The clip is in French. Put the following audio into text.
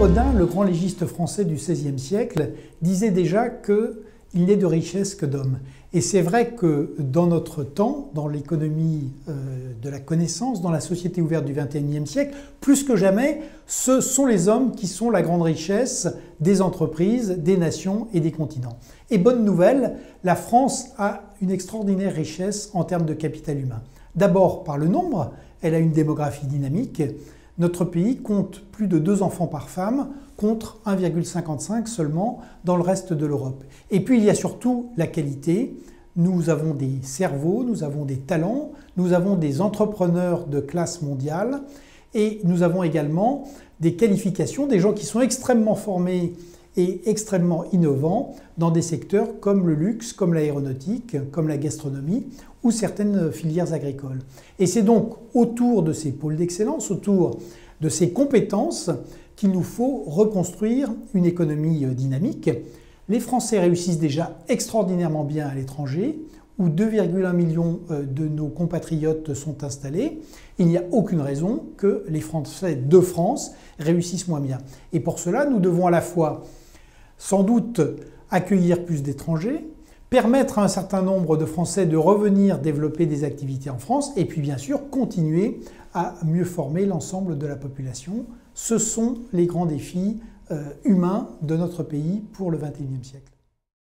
Bodin, le grand légiste français du XVIe siècle, disait déjà qu'il n'est de richesse que d'hommes. Et c'est vrai que dans notre temps, dans l'économie de la connaissance, dans la société ouverte du XXIe siècle, plus que jamais, ce sont les hommes qui sont la grande richesse des entreprises, des nations et des continents. Et bonne nouvelle, la France a une extraordinaire richesse en termes de capital humain. D'abord par le nombre, elle a une démographie dynamique. Notre pays compte plus de 2 enfants par femme, contre 1,55 seulement dans le reste de l'Europe. Et puis il y a surtout la qualité. Nous avons des cerveaux, nous avons des talents, nous avons des entrepreneurs de classe mondiale et nous avons également des qualifications, des gens qui sont extrêmement formés et extrêmement innovants dans des secteurs comme le luxe, comme l'aéronautique, comme la gastronomie ou certaines filières agricoles. Et c'est donc autour de ces pôles d'excellence, autour de ces compétences qu'il nous faut reconstruire une économie dynamique. Les Français réussissent déjà extraordinairement bien à l'étranger, où 2,1 millions de nos compatriotes sont installés. Il n'y a aucune raison que les Français de France réussissent moins bien. Et pour cela, nous devons à la fois sans doute accueillir plus d'étrangers, permettre à un certain nombre de Français de revenir développer des activités en France et puis bien sûr continuer à mieux former l'ensemble de la population. Ce sont les grands défis humains de notre pays pour le XXIe siècle.